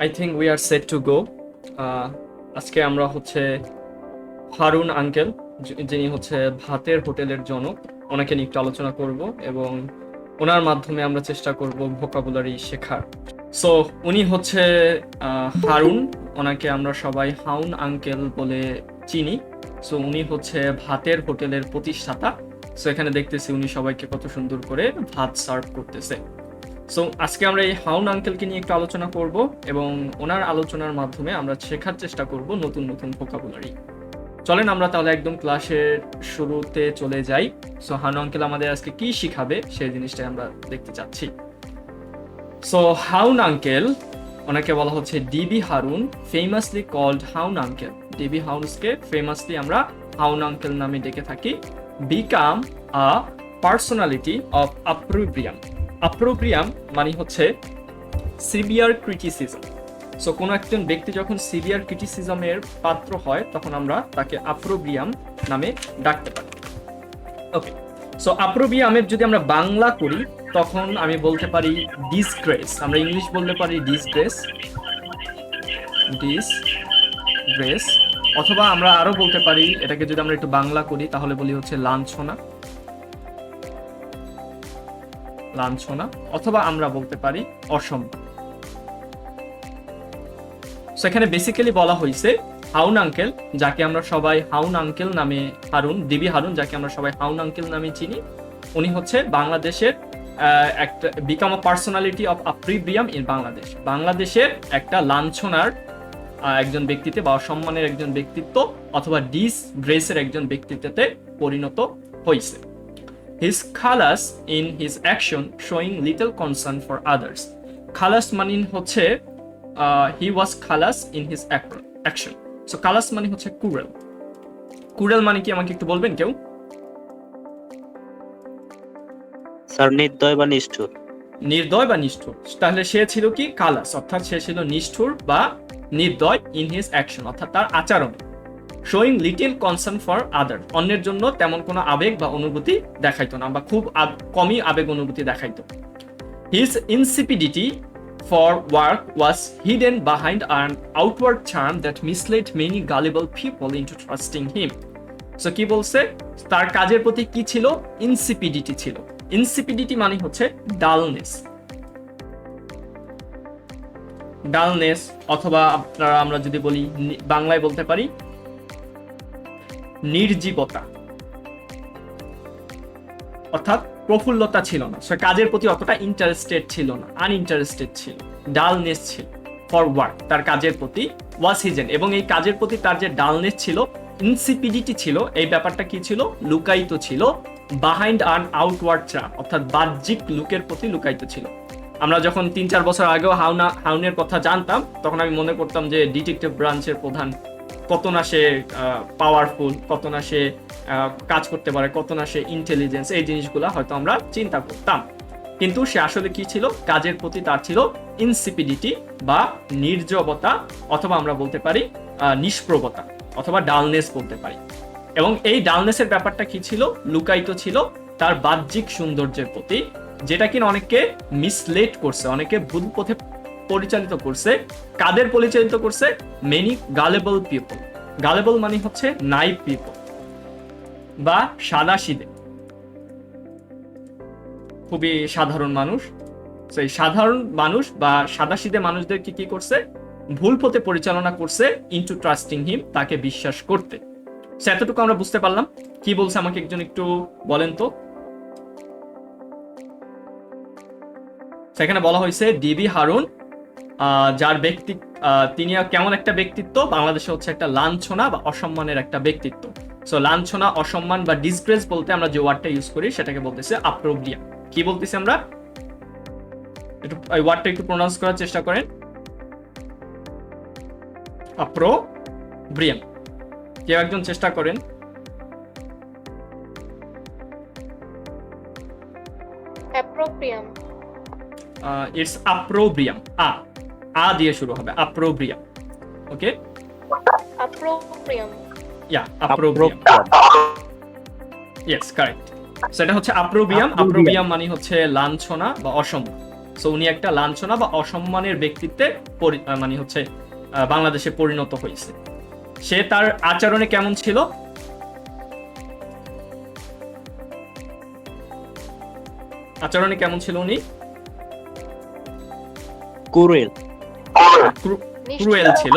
I think we are set to go. আজকে আমরা হচ্ছে হারুন আঙ্কেল, যিনি হচ্ছে ভাতের হোটেলের জনক, ওনাকে নিয়ে একটু আলোচনা করব এবং ওনার মাধ্যমে আমরা চেষ্টা করব ভোকাবুলারি শেখার। সো উনি হচ্ছে হারুন, ওনাকে আমরা সবাই হাউন আঙ্কেল বলে চিনি। সো উনি হচ্ছে ভাতের হোটেলের প্রতিষ্ঠাতা। সো এখানে দেখতেছি উনি সবাইকে কত সুন্দর করে ভাত সার্ভ করতেছে। সো আজকে আমরা এই হাউন আঙ্কেলকে নিয়ে একটু আলোচনা করব এবং ওনার আলোচনার মাধ্যমে আমরা শেখার চেষ্টা করব নতুন নতুন ভোকাবুলারি। চলেন আমরা তাহলে একদম ক্লাসের শুরুতে চলে যাই। সো হাউন আঙ্কেল আমাদের আজকে কি শিখাবে সেই জিনিসটা আমরা দেখতে চাচ্ছি। সো হাউন আঙ্কেল, ওনাকে বলা হচ্ছে DB Harun, famously called Haun uncle. DB হাউন্সকে ফেমাসলি আমরা হাউন আঙ্কেল নামে ডেকে থাকি। Become a personality of opprobrium. Opprobrium মানে হচ্ছে সিভিয়ার ক্রিটিসিজম। সো কোনো একজন ব্যক্তি যখন সিভিয়ার ক্রিটিসিজমের পাত্র হয় তখন আমরা তাকে অপ্রোব্রিয়াম নামে ডাকতে পারি। ওকে, সো অপ্রোব্রিয়ামের যদি আমরা বাংলা করি তখন আমি বলতে পারি ডিসগ্রেস। আমরা ইংলিশ বলতে পারি ডিসগ্রেস, ডিসগ্রেস, অথবা আমরা আরো বলতে পারি, এটাকে যদি আমরা একটু বাংলা করি তাহলে বলি হচ্ছে লাঞ্ছনা, লাঞ্ছনা, অথবা আমরা বলতে পারি অসম্মান। সেখানে বেসিক্যালি বলা হয়েছে হাউন আঙ্কেল, যাকে আমরা সবাই হাউন আঙ্কেল নামে, হারুন, ডিবি হারুন, যাকে আমরা সবাই হাউন আঙ্কেল নামে চিনি, উনি হচ্ছে বাংলাদেশের একটা become a personality of opprobrium in Bangladesh. বাংলাদেশের একটা লাঞ্ছনার একজন ব্যক্তিত্ব বা অসম্মানের একজন ব্যক্তিত্ব অথবা ডিসগ্রেসের একজন ব্যক্তিত্বে পরিণত হয়েছে। His খালাস in his action showing little concern for others. খালাস মানে হচ্ছে he was খালাস in his action. So খালাস মানে হচ্ছে কুরেল। কুরেল মানে কি আমাকে একটু বলবেন কেউ? স্যার নির্দয় বা নিষ্ঠুর। নির্দয় বা নিষ্ঠুর। তাহলে সে ছিল কি খালাস, অর্থাৎ সে ছিল নিষ্ঠুর বা নির্দয় in his action, অর্থাৎ তার আচরণে। Showing little concern for other, অন্যের জন্য তেমন কোনো আবেগ বা অনুভূতি দেখাইতো না বা খুব কমই আবেগ অনুভূতি দেখাইতো। His insipidity for work was hidden behind an outward charm that misled many gullible people into trusting him. So কি বলছে, তার কাজের প্রতি কি ছিল? ইনসিপিডিটি ছিল। ইনসিপিডিটি মানে হচ্ছে ডালনেস, ডালনেস, অথবা আপনারা আমরা যদি বলি বাংলায় বলতে পারি নির্জীবতা, অর্থাৎ প্রফুল্লতা ছিল না, সে কাজের প্রতি অতটা ইন্টারেস্টেড ছিল না, আনইন্টারেস্টেড ছিল, ডালনেস ছিল ফর ওয়ার্ক, তার কাজের প্রতি ওয়াজ হিজেন, এবং এই কাজের প্রতি তার যে ডালনেস ছিল, ইনসিপিডিটি ছিল, এই ব্যাপারটা কি ছিল? লুকায়িত ছিল, বিহাইন্ড আন আউটওয়ার্ড চার্ম, অর্থাৎ বাহ্যিক লুকের প্রতি লুকায়িত ছিল। আমরা যখন 3-4 বছর আগেও হাউনের কথা জানতাম তখন আমি মনে করতাম যে ডিটেকটিভ ব্রাঞ্চের প্রধান, কত না সে পাওয়ারফুল, কত না সে কাজ করতে পারে, কত না সে ইন্টেলিজেন্স, এই জিনিসগুলো হয়তো আমরা চিন্তা করতাম। কিন্তু সে আসলে কি ছিল? কাজের প্রতি তার ছিল ইনসিপিডিটি বা নির্জবতা, অথবা আমরা বলতে পারি নিষ্প্রবতা, অথবা ডালনেস বলতে পারি। এবং এই ডালনেসের ব্যাপারটা কি ছিল? লুকায়িত ছিল তার বাহ্যিক সৌন্দর্যের প্রতি, যেটা কিনা অনেককে মিসলেড করছে, অনেকে ভুল পথে পরিচালিত করছে। কাদের পরিচালিত করছে? Many গালেবল people. গালেবল মানে হচ্ছে নাইভ পিপল বা সাদাসিধে, খুবই সাধারণ মানুষ। সেই সাধারণ মানুষ বা সাদাসিধে মানুষদেরকে কি করছে? ভুল পথে পরিচালনা করছে, ইনটু ট্রাস্টিং হিম, তাকে বিশ্বাস করতে। এতটুকু আমরা বুঝতে পারলাম। কি বলছে আমাকে একজন একটু বলেন তো। সেখানে বলা হয়েছে ডিবি হারুন, যার ব্যক্তি, তিনি কেমন একটা ব্যক্তিত্ব? বাংলাদেশে হচ্ছে একটা লাঞ্ছনা বা অসম্মানের একটা ব্যক্তিত্ব। সো লাঞ্ছনা, অসম্মান বা ডিসগ্রেস বলতে আমরা যে ওয়ার্ডটা ইউজ করি সেটাকে বলতেছে অপ্রোব্রিয়াম। কি বলতেছি আমরা? একটু এই ওয়ার্ডটা একটু প্রোনাউন্স করার চেষ্টা করেন। অপ্রোব্রিয়াম। কেউ একজন চেষ্টা করেন। অ্যাপ্রোপ্রিয়াম। ইটস অপ্রোব্রিয়াম। আ দিয়ে শুরু হবে, অপ্রোব্রিয়াম। ওকে, অ্যাপ্রোপ্রিয়াম। ইয়া, অপ্রোব্রিয়াম। Yes, correct. সেটা হচ্ছে অপ্রোব্রিয়াম। অপ্রোব্রিয়াম মানে হচ্ছে লাঞ্ছনা বা অসম্মান। সো উনি একটা লাঞ্ছনা বা অসম্মানের ব্যক্তিত্বে মানে হচ্ছে বাংলাদেশে পরিণত হয়েছে। সে তার আচরণে কেমন ছিল? আচরণে কেমন ছিল উনি? কুরেল। ক্রুয়েল ছিল,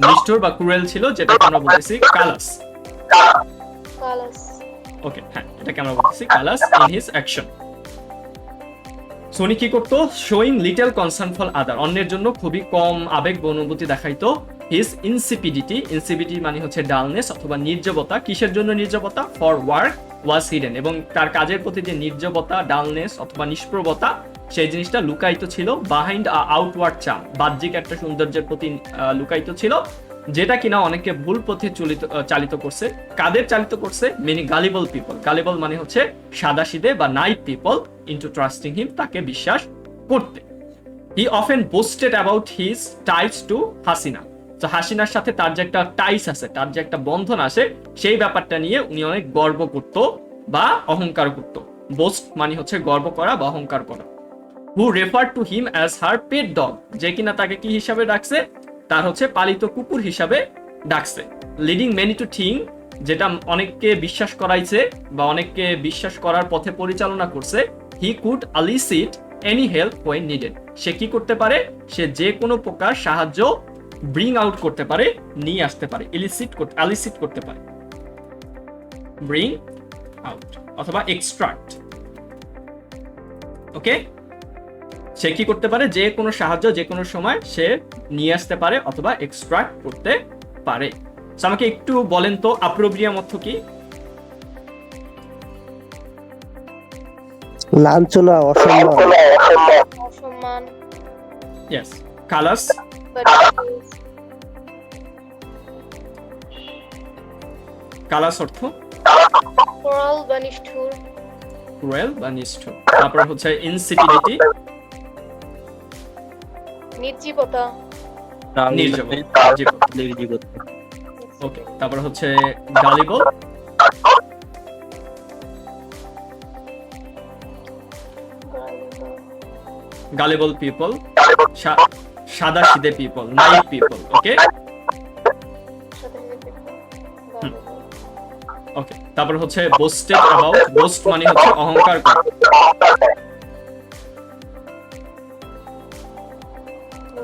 নিষ্ঠুর বা ক্রুয়েল ছিল, যেটাকে আমরা বলতেছি কালাস। কালাস। ওকে, হ্যাঁ, এটাকে আমরা বলতেছি Kalash in his action. So উনি কি করতো? Showing little concern for other, অন্যের জন্য খুবই কম আবেগ বা অনুভূতি দেখাইতো। হিজ ইনসিপিডিটি, ইনসিপিডিটি মানে হচ্ছে ডালনেস অথবা নির্জবতা। কিসের জন্য নির্জবতা? ফর ওয়ার্ক ওয়াজ হিডেন, এবং তার কাজের প্রতি যে নির্জবতা, ডালনেস অথবা নিষ্প্রবতা, সেই জিনিসটা লুকায়িত ছিল বাহাইন্ড আউটওয়ার্ড চার্ম, বাহ্যিক একটা সৌন্দর্যের প্রতি লুকায়িত ছিল, যেটা কিনা অনেককে ভুল পথে চালিত করছে। কাদের চালিত করছে? Many gullible people. গালিবল মানে হচ্ছে সাদাসিধে বা naive people into trusting him, তাকে বিশ্বাস করতে। He often boasted about his ties to Hasina. তো হাসিনার সাথে তার যে একটা টাইস আছে, তার যে একটা বন্ধন আছে, সেই ব্যাপারটা নিয়ে উনি অনেক গর্ব করত বা অহংকার করত। বোস্ট মানে হচ্ছে গর্ব করা বা অহংকার করা। Who refer to him as her pet dog, যে কিনা তাকে কি হিসাবে ডাকছে? তার হচ্ছে পালিত কুকুর হিসাবে ডাকছে। লিডিং মেনি টু থিঙ্ক, যেটা অনেককে বিশ্বাস করাইছে বা অনেককে বিশ্বাস করার পথে পরিচালনা করছে। He could elicit any help when needed, সে কি করতে পারে? সে যে কোনো প্রকার সাহায্য ব্রিং আউট করতে পারে, নিয়ে আসতে পারে। আলিসিট করতে পারে, ব্রিং আউট অথবা এক্সট্রাক্ট। ওকে, সে কি করতে পারে? যে কোনো সাহায্য যে কোনো সময় সে নিয়ে আসতে পারে অথবা এক্সট্রাক্ট করতে পারে। আমাকে একটু বলেন তো অপ্রোব্রিয়াম অর্থ কি? লাঞ্ছনা, অসম্মান। ইয়েস। কালাস? কালাস অর্থ ক্রুয়েল বা নিষ্ঠুর। ক্রুয়েল বা নিষ্ঠুর। তারপর হচ্ছে ইনসিপিডিটি, নির্জীবতা। নির্জীবতা। ওকে, তারপর হচ্ছে গালিবল, গালিবল পিপল, সাদা সিধে পিপল, নাইভ পিপল। ওকে ওকে, তারপর হচ্ছে বোস্টেড অ্যাবাউট, বোস্ট মানে হচ্ছে অহংকার করা।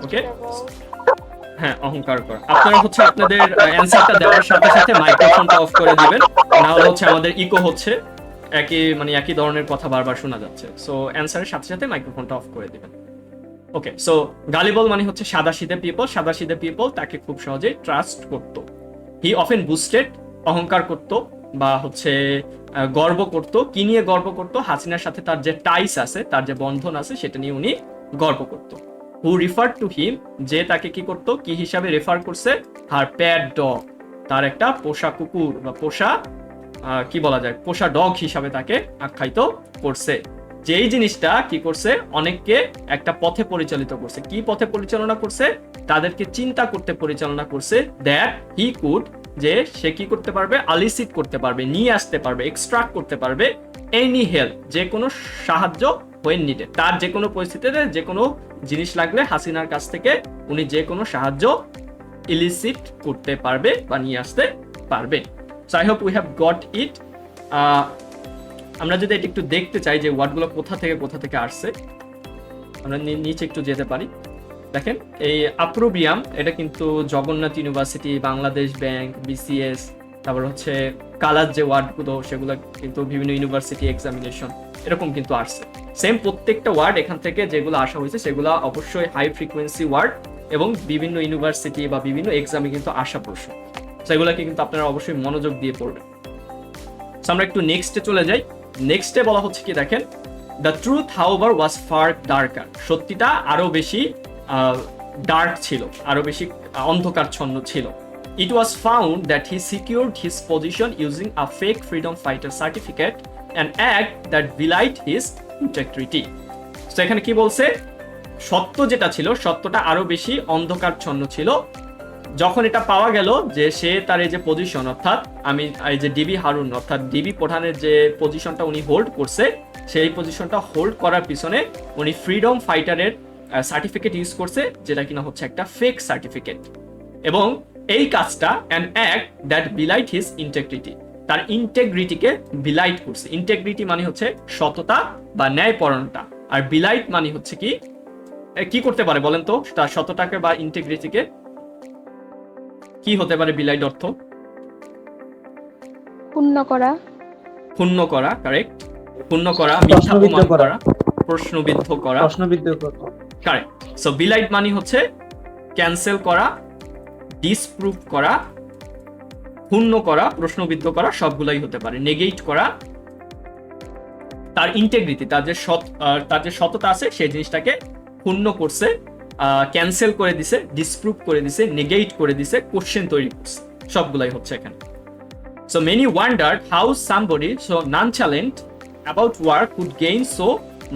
ওকে, হ্যাঁ, অহংকার করা। আপনারা হচ্ছে আপনাদের অ্যানসারটা দেওয়ার সাথে সাথে মাইক্রোফোনটা অফ করে দিবেন, না হলে হচ্ছে আমাদের ইকো হচ্ছে, একই ধরনের কথা বারবার শোনা যাচ্ছে। সো অ্যানসারের সাথে সাথে মাইক্রোফোনটা অফ করে দিবেন। ওকে, সো গালিবল মানে হচ্ছে সাদাসিধে পিপল। সাদাসিধে পিপল তাকে খুব সহজে ট্রাস্ট করত। হি অফেন বুস্টেড, অহংকার করত বা হচ্ছে গর্ব করত। কি নিয়ে গর্ব করত? হাসিনার সাথে তার যে টাইস আছে, তার যে বন্ধন আছে, সেটা নিয়ে উনি গর্ব করত। হু রিফার টু হিম, যে তাকে কি করত? কি হিসাবে রেফার করছে? হার প্যাট ডগ, তার একটা পোষা কুকুর বা পোষা কি বলা যায়, পোষা ডগ হিসাবে তাকে আখ্যায়িত করছে। যেই জিনিসটা কি করছে? অনেককে একটা পথে পরিচালিত করছে। কি পথে পরিচালনা করছে? তাদেরকে চিন্তা করতে পরিচালনা করছে। দ্যাট হি কুড, যে সে কি করতে পারবে? আলিসিট করতে পারবে, নিয়ে আসতে পারবে, এক্সট্রাক্ট করতে পারবে এনি হেল্প, যে কোনো সাহায্য হোয়েন নিডেড, তার যে কোনো পরিস্থিতিতে যে কোনো জিনিস লাগলে হাসিনার কাছ থেকে উনি যে কোনো সাহায্য ইলিসিট করতে পারবে বা নিয়ে আসতে পারবে। So I hope we have got it. আমরা যদি এটা একটু দেখতে চাই যে ওয়ার্ডগুলো কোথা থেকে আসছে, আমরা নিচে একটু যেতে পারি। দেখেন, এই অপ্রোব্রিয়াম, এটা কিন্তু Jagannath university, Bangladesh bank, BCS, তারপর হচ্ছে কালার যে ওয়ার্ডগুলো, সেগুলো কিন্তু বিভিন্ন ইউনিভার্সিটি এক্সামিনেশন এরকম কিন্তু আসছে। সেম প্রত্যেকটা ওয়ার্ড এখান থেকে যেগুলো আসা হয়েছে সেগুলো অবশ্যই হাই ফ্রিকোয়েন্সি ওয়ার্ড এবং বিভিন্ন ইউনিভার্সিটি বা বিভিন্ন এক্সামে কিন্তু আসা প্রশ্ন। সেগুলোকে কিন্তু আপনারা অবশ্যই মনোযোগ দিয়ে পড়বেন। আমরা একটু নেক্সটে চলে যাই। নেক্সটে বলা হচ্ছে কি, দেখেন, the truth however was far darker, সত্যিটা আরো বেশি ডার্ক ছিল, আরো বেশি অন্ধকারচ্ছন্ন ছিল। It was found that he secured his position using a fake freedom fighter certificate and act that belied his integrity. তো এখানে কি বলছে? সত্য যেটা ছিল, সত্যটা আরো বেশি অন্ধকারচ্ছন্ন ছিল। যখন এটা পাওয়া গেল যে সে তার এই যে পজিশন, অর্থাৎ আমি এই যে ডিবি হারুন অর্থাৎ ডিবি প্রধানের যে পজিশনটা উনি হোল্ড করছে, সেই পজিশনটা হোল্ড করার পিছনে উনি ফ্রিডম ফাইটারের সার্টিফিকেট ইউজ করছে, যেটা কিনা হচ্ছে একটা ফেক সার্টিফিকেট। এবং এই কাজটা an act that belied his integrity, তার ইন্টেগ্রিটিকে বিলাইট করছে। ইন্টেগ্রিটি মানে হচ্ছে সততা বা ন্যায়পরায়ণতা, আর বিলাইট মানে হচ্ছে কি করতে পারে বলেন তো, তার সততাকে বা ইন্টেগ্রিটিকে কি হতে পারে বিলাইট অর্থ? পূর্ণ করা। ক্ষুণ্ণ করা, কারেক্ট। ক্ষুণ্ণ করা, মিথ্যা প্রমাণ করা, প্রশ্নবিদ্ধ করা, কারেক্ট। সো বিলাইট মানে হচ্ছে ক্যান্সেল করা, ডিসপ্রুভ করা, ক্ষুণ্ণ করা, প্রশ্নবিদ্ধ করা, সবগুলাই হতে পারে। নেগেট করা, তার ইন্টেগ্রিটি, তার যে সততা আছে সেই জিনিসটাকে ক্ষুণ্ণ করছে, ক্যান্সেল করে দিছে, ডিসপ্রুভ করে দিছে, নেগেট করে দিছে, কোশ্চেন তৈরি করছে, সবগুলাই হচ্ছে এখানে। So many wondered how somebody so nonchalant about work could gain so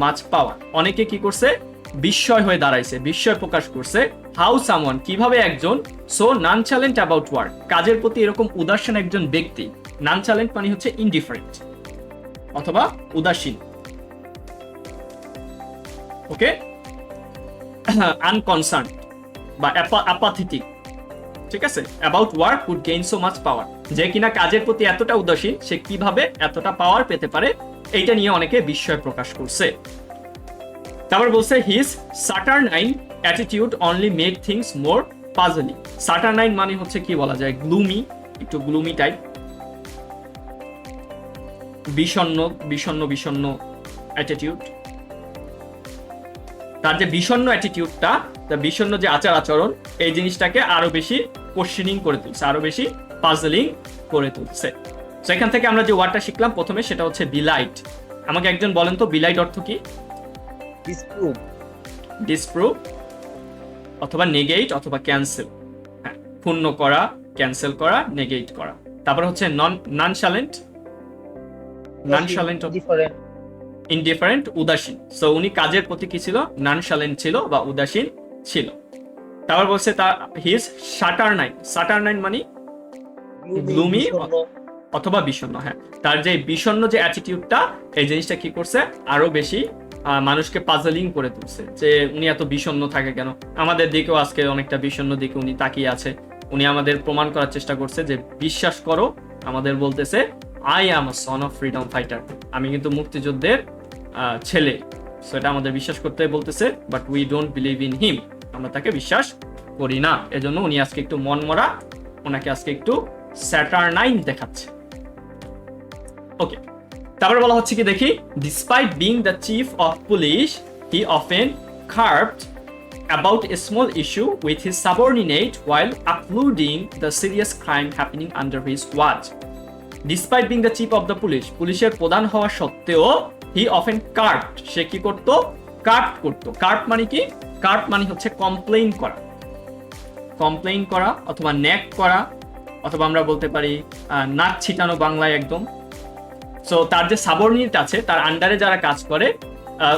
much power. অনেকে কি করছে, বিস্ময় হয়ে দাঁড়াইছে, বিস্ময় প্রকাশ করছে। হাউ সামওয়ান, কিভাবে একজন, সো ননচালেন্ট অ্যাবাউট ওয়ার্ক, কাজের প্রতি এরকম উদাসীন একজন ব্যক্তি। ননচালেন্ট মানে হচ্ছে ইনডিফারেন্ট অথবা উদাসীন, ওকে, আনকনসার্ন বা অ্যাপাথেটিক, ঠিক আছে। About work could gain so much power, যে কিনা কাজের প্রতি এতটা উদাসীন, সে কিভাবে এতটা পাওয়ার পেতে পারে, এইটা নিয়ে অনেকে বিস্ময় প্রকাশ করছে। তারপর বলছে his saturnine attitude only made things more puzzling. Saturnine মানে হচ্ছে কি বলা যায়, গ্লুমি, একটু গ্লুমি টাইপ, বিষণ্ণ বিষণ্ণ বিষণ্ণ অ্যাটিটিউড। তার যে বিষণ্ণ অ্যাটিটিউডটা, তার বিষণ্ণ যে আচার আচরণ, এই জিনিসটাকে আরো বেশি কোশ্চেনিং করে তুলছে, আরো বেশি পাজলিং করে তুলছে। সেখান থেকে আমরা যে ওয়ার্ডটা শিখলাম প্রথমে, সেটা হচ্ছে বিলাইট। আমাকে একজন বলেন তো বিলাইট অর্থ কি? ডিসপ্রুভ। ডিসপ্রুভ অথবা নেগেট অথবা ক্যান্সেল, হ্যাঁ, ক্ষুণ্ণ করা, ক্যান্সেল করা, নেগেট করা। তারপর হচ্ছে ননশালেন্ট, ননশালেন্ট ইনডিফারেন্ট, উদাসীন। সো উনি কাজের প্রতি কি ছিল, ননশালেন্ট ছিল বা উদাসীন ছিল। তারপর বলছে তার হিজ স্যাটারনাইন, স্যাটারনাইন মানে গ্লুমি অথবা বিষণ্ণ, হ্যাঁ, তার যে বিষণ্ণ যে অ্যাটিটিউডটা, এই জিনিসটা কি করছে, আরো বেশি মানুষকে পাজলিং করে তুলছে, যে উনি এত বিষণ্ণ থাকে কেন। আমাদের দিকেও আজকে অনেকটা বিষণ্ণ দিকে উনি তাকিয়ে আছে। উনি আমাদের প্রমাণ করার চেষ্টা করছে যে বিশ্বাস করো, আমাদের বলতেছে I am a son of freedom fighter, আমি কিন্তু মুক্তিযুদ্ধের ছেলে। সো এটা আমাদের বিশ্বাস করতে বলতেছে, but we don't believe in him, আমরা তাকে বিশ্বাস করি না। এজন্য উনি আজকে একটু মনমরা, ওনাকে আজকে একটু স্যাটারনাইন দেখাচ্ছে। ওকে, তারপর বলা হচ্ছে কি দেখি, despite being the chief of police he often curved about a small issue with his subordinate while uploading the serious crime happening under his watch. Despite being the chief of the police, পুলিশের প্রধান হওয়া সত্ত্বেও he often carved, সে কি করত, curve করত। Curve মানে কি, curve মানে হচ্ছে কমপ্লেইন করা, কমপ্লেইন করা অথবা ন্যাক করা, অথবা আমরা বলতে পারি নাক ছিটানো বাংলায় একদম। সো তার যে সাবঅর্ডিনেট আছে, তার আন্ডারে যারা কাজ করে,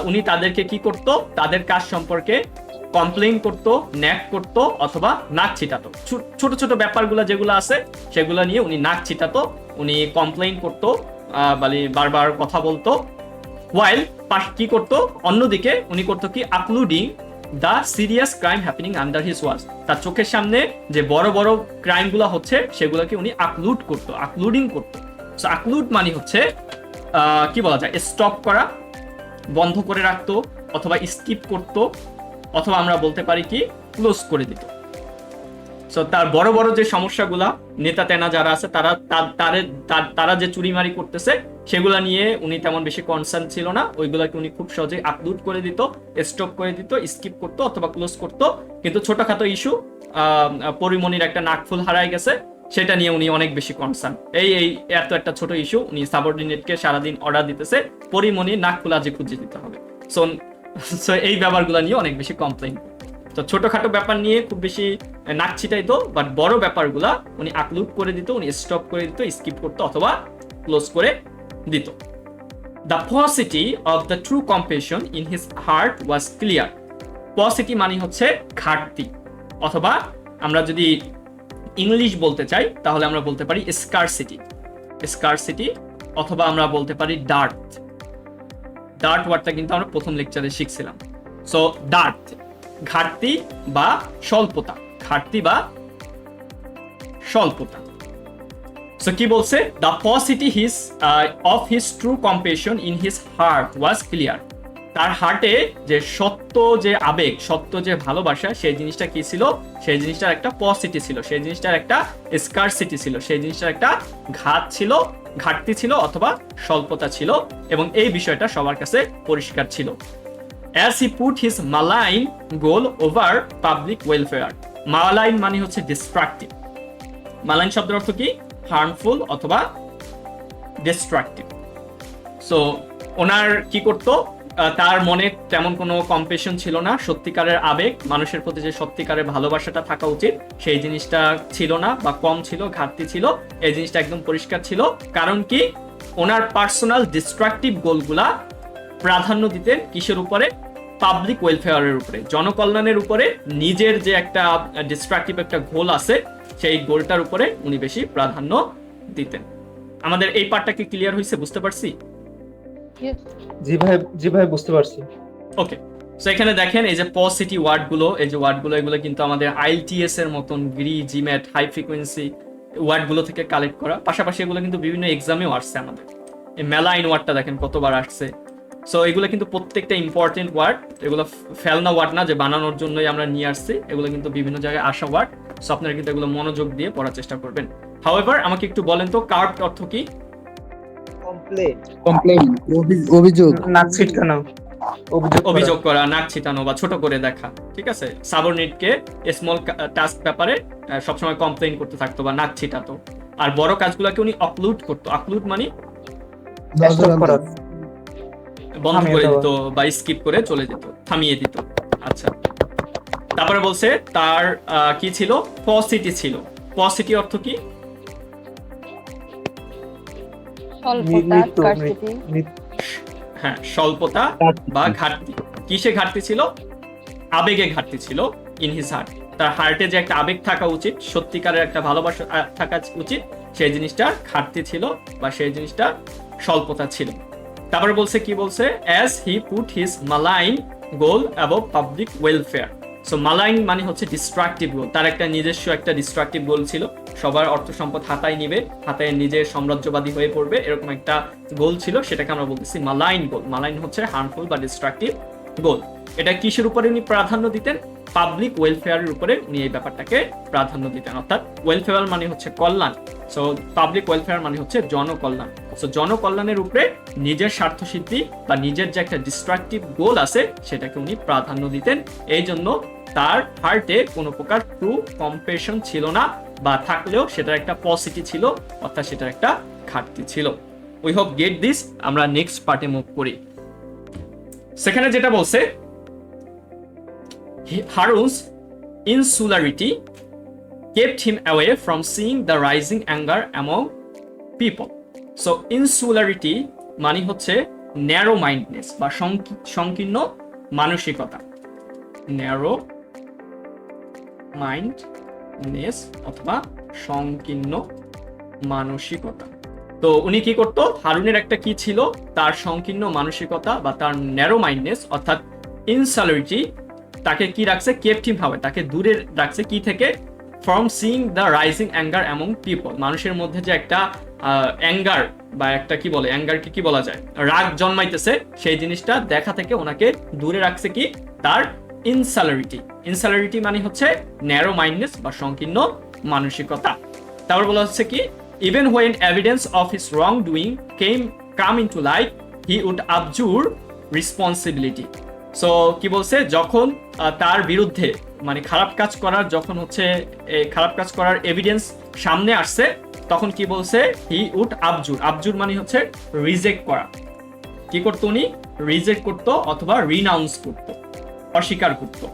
উনি তাদেরকে কি করত, তাদের কাজ সম্পর্কে কমপ্লেইন করতো, ন্যাক করতো অথবা নাক ছিটাতো। ছোট ছোট ব্যাপারগুলো যেগুলো আছে সেগুলো নিয়ে উনি নাক ছিটাতো, উনি কমপ্লেইন করতো, বারবার কথা বলতো। ওয়াইল কি করতো, অন্যদিকে উনি করতো কি, uploading the serious crime happening under his watch, তার চোখের সামনে যে বড় বড় ক্রাইমগুলো হচ্ছে সেগুলোকে উনি আপলোড করতো, আপলোডিং করতো। সো আপলোড মানে হচ্ছে কি বলা যায়, স্টপ করা, বন্ধ করে রাখতো অথবা স্কিপ করতো, অথবা আমরা বলতে পারি কি ক্লোজ করে দিত। সো তার বড় বড় যে সমস্যাগুলা, নেতা তেনা যারা আছে, তারা যে চুরিমারি করতেছে সেগুলা নিয়ে উনি তেমন বেশি কনসার্ন ছিল না, ওইগুলাকে উনি খুব সহজে আপলোড করে দিত, স্টপ করে দিত, স্কিপ করতো অথবা ক্লোজ করতো। কিন্তু ছোটখাটো ইস্যু, পরিমণির একটা নাকফুল হারায় গেছে, সেটা নিয়ে উনি অনেক বেশি কনসার্ন। এই এত একটা ছোট ইস্যু, উনি সাবঅর্ডিনেটকে সারাদিন অর্ডার দিতেছে পরিমণির নাকফুল আজকে খুঁজে দিতে হবে। সো এই ব্যাপারগুলো নিয়ে অনেক বেশি কমপ্লেইন। তো ছোটখাটো ব্যাপার নিয়ে খুব বেশি নাক ছিটাইতো, বাট বড় ব্যাপারগুলা উনি আপলোড করে দিত, উনি স্টপ করে দিত, স্কিপ করতো অথবা ক্লোজ করে দিত। The paucity of the true compassion in his heart was clear. Paucity মানে হচ্ছে ঘাটতি, অথবা আমরা যদি ইংলিশ বলতে চাই তাহলে আমরা বলতে পারি স্কারসিটি, স্কারসিটি, অথবা আমরা বলতে পারি ডার্ট। ডার্ট ওয়ার্ডটা কিন্তু আমরা প্রথম লেকচারে শিখছিলাম। সো ডার্ট ঘাটতি বা স্বল্পতা, ঘাটতি বা স্বল্পতা। সো কি বলছে, the paucity his of his true compassion in his heart was clear. তার হার্টে যে সত্য যে আবেগ, সত্য যে ভালোবাসা, সেই জিনিসটা কি ছিল, সেই জিনিসটার একটা পসিটি ছিল, সেই জিনিসটার একটা স্কারসিটি ছিল, সেই জিনিসটার একটা ঘাত ছিল, ঘাটতি ছিল অথবা স্বল্পতা ছিল, এবং এই বিষয়টা সবার কাছে পরিষ্কার ছিল। As he put his malign goal over public welfare. Malign মানে হচ্ছে ডিস্ট্রাকটিভ। মালাইন শব্দের অর্থ কি, হার্মফুল অথবা ডিস্ট্রাকটিভ। সো ওনার কি করতো, তার মনে তেমন কোনো কম্পেশন ছিল না, সত্যিকারের আবেগ, মানুষের প্রতি যে সত্যিকারের ভালোবাসাটা থাকা উচিত সেই জিনিসটা ছিল না বা কম ছিল, ঘাটতি ছিল, এই জিনিসটা একদম পরিষ্কার ছিল। কারণ কি, ওনার পার্সোনাল ডিস্ট্রাকটিভ গোলগুলা প্রাধান্য দিতেন কিসের উপরে, পাবলিক ওয়েলফেয়ারের উপরে, জনকল্যাণের উপরে। নিজের যে একটা ডিস্ট্রাকটিভ একটা গোল আছে সেই গোলটার উপরে উনি বেশি প্রাধান্য দিতেন। আমাদের এই পার্টটা কি ক্লিয়ার হয়েছে, বুঝতে পারছি? জি ভাই বুঝতে পারছি। ওকে, সো এখানে দেখেন এই যে পসিটি ওয়ার্ডগুলো, এই যে ওয়ার্ডগুলো, এগুলো কিন্তু আমাদের আইএলটিএস এর মতন গ্রি, জিম্যাট, হাই ফ্রিকোয়েন্সি ওয়ার্ডগুলো থেকে কালেক্ট করা। পাশাপাশি এগুলো কিন্তু বিভিন্ন এক্সামেও আসছে আমাদের। এই মেলাইন ওয়ার্ডটা দেখেন কতবার আসছে। সো এগুলো কিন্তু প্রত্যেকটা ইম্পর্টেন্ট ওয়ার্ড, এগুলো ফেলনা ওয়ার্ড না যে বানানোর জন্যই আমরা নিয়ে আসছি, এগুলো কিন্তু বিভিন্ন জায়গায় আসা ওয়ার্ড। সো আপনারা কিন্তু এগুলো মনোযোগ দিয়ে পড়ার চেষ্টা করবেন। হাউএভার, আমাকে একটু বলেন তো কার্ভড অর্থ কি? কমপ্লেন, অভিযোগ, নাক ছিটকানো, অভিযোগ করা, নাক ছিটানো বা ছোট করে দেখা। ঠিক আছে, সাবঅর্ডিনেটকে স্মল টাস্ক ব্যাপারে সবসময় কমপ্লেইন করতে থাকতো বা নাক ছিটাতো, আর বড় কাজগুলোকে উনি অক্লুড করতো। অক্লুড মানে স্টপ করা, বন্ধ থামিয়ে করে দেওয়া। দিত বা স্কিপ করে চলে যেত, থামিয়ে দিত। আচ্ছা, তারপরে বলছে তার কি ছিল, পসিটি ছিল। পসিটি অর্থ কি? হ্যাঁ, স্বল্পতা বা ঘাটতি। কিসে ঘাটতি ছিল? আবেগে ঘাটতি ছিল। ইন হিজ হার্ট, তার হার্টে যে একটা আবেগ থাকা উচিত, সত্যিকারের একটা ভালোবাসা থাকা উচিত, সেই জিনিসটার ঘাটতি ছিল বা সেই জিনিসটা স্বল্পতা ছিল। তারপরে বলছে কি বলছে, as he put his malign goal above public welfare. So malign মানে হচ্ছে ডিস্ট্রাকটিভ গোল, তার একটা নিজস্ব একটা ডিস্ট্রাকটিভ গোল ছিল, সবার অর্থ সম্পদ হাতায় নিবে, হাতায় নিজের সাম্রাজ্যবাদী হয়ে পড়বে, এরকম একটা গোল ছিল, সেটাকে আমরা বলতেছি মালাইন গোল। মালাইন হচ্ছে হার্মফুল বা ডিস্ট্রাকটিভ গোল। এটা কিসের উপরে উনি প্রাধান্য দিতেন? পাবলিক ওয়েলফেয়ারের উপরে উনি এই ব্যাপারটাকে প্রাধান্য দিতেন। অর্থাৎ ওয়েলফেয়ার মানে হচ্ছে কল্যাণ, সো পাবলিক ওয়েলফেয়ার মানে হচ্ছে জনকল্যাণ। সো জনকল্যাণের উপরে নিজের স্বার্থসিদ্ধি বা নিজের যে একটা ডিস্ট্রাকটিভ গোল আছে সেটাকে উনি প্রাধান্য দিতেন। এই জন্য তার হার্টে কোনো প্রকার ট্রু কম্পেশন ছিল না, বা থাকলেও সেটার একটা পসিটি ছিল, অর্থাৎ সেটার একটা ঘাটতি ছিল। We hope get this. আমরা নেক্সট পার্টে মুভ করি। সেখানে যেটা বলছে, Harun's insularity kept him away from seeing the rising anger among people. So insularity মানে হচ্ছে ন্যারো মাইন্ডনেস বা সংকীর্ণ মানসিকতা। ন্যারো মাইন্ডনেস অথবা সংকীর্ণ মানসিকতা। তো উনি কি করতো, হারুনের একটা কি ছিল, তার সংকীর্ণ মানসিকতা বা তার ন্যারো মাইন্ডনেস অর্থাৎ ইনসালারিটি তাকে কি রাখছে, কেপ্ট হিম হবে, তাকে দূরে রাখছে কি থেকে, from seeing the rising anger among people. মানুষের মধ্যে যে একটা অ্যাঙ্গার বা একটা কি বলে, অ্যাঙ্গারকে কি বলা যায়, রাগ জন্মাইতেছে, সেই জিনিসটা দেখা থেকে ওনাকে দূরে রাখছে কি, তার ইনসালারিটি। ইনসালারিটি মানে হচ্ছে ন্যারো মাইন্ডনেস বা সংকীর্ণ মানসিকতা। তারপর বলা হচ্ছে কি, even when evidence of his wrong doing came into light he would abjure responsibility. So কি বলছে, যখন তার বিরুদ্ধে মানে খারাপ কাজ করার, যখন হচ্ছে খারাপ কাজ করার এভিডেন্স সামনে আসছে, তখন কি বলছে, হি উড আবজুর। আবজুর মানে হচ্ছে রিজেক্ট করা। কি করতো উনি, রিজেক্ট করতো অথবা রিনাউন্স করতো, অস্বীকার করতো।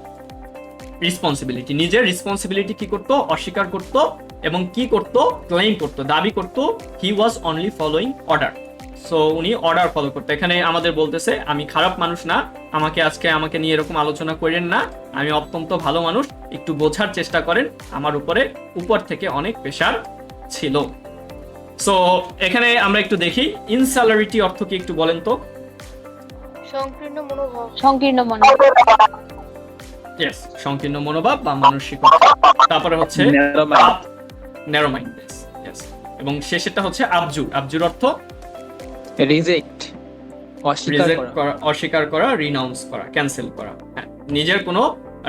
রেসপন্সিবিলিটি, নিজের রেসপন্সিবিলিটি কি করতো, অস্বীকার করতো, এবং কি করতো, ক্লেম করতো, দাবি করতো, he was only following order. So উনি অর্ডার ফলো করতো। এখানে আমাদের বলতেছে আমি খারাপ মানুষ না, আমাকে নিয়ে এরকম আলোচনা করেন না, আমি অত্যন্ত ভালো মানুষ, একটু বোঝার চেষ্টা করেন, আমার উপর থেকে অনেক প্রেশার ছিল। সো এখানে আমরা একটু দেখি ইনসালারিটি অর্থ কি একটু বলেন তো। সংকীর্ণ মনোভাব। সংকীর্ণ মনোভাব। ইয়েস, সংকীর্ণ মনোভাব বা মানসিকতা। তারপরে হচ্ছে ন্যারো মাইন্ড। ইয়েস, এবং শেষেরটা হচ্ছে আবজুর। আবজুর অর্থ রিজেক্ট, রিজেক্ট করা, অস্বীকার করা, রিনাউন্স করা, ক্যান্সেল করা। হ্যাঁ, নিজের কোনো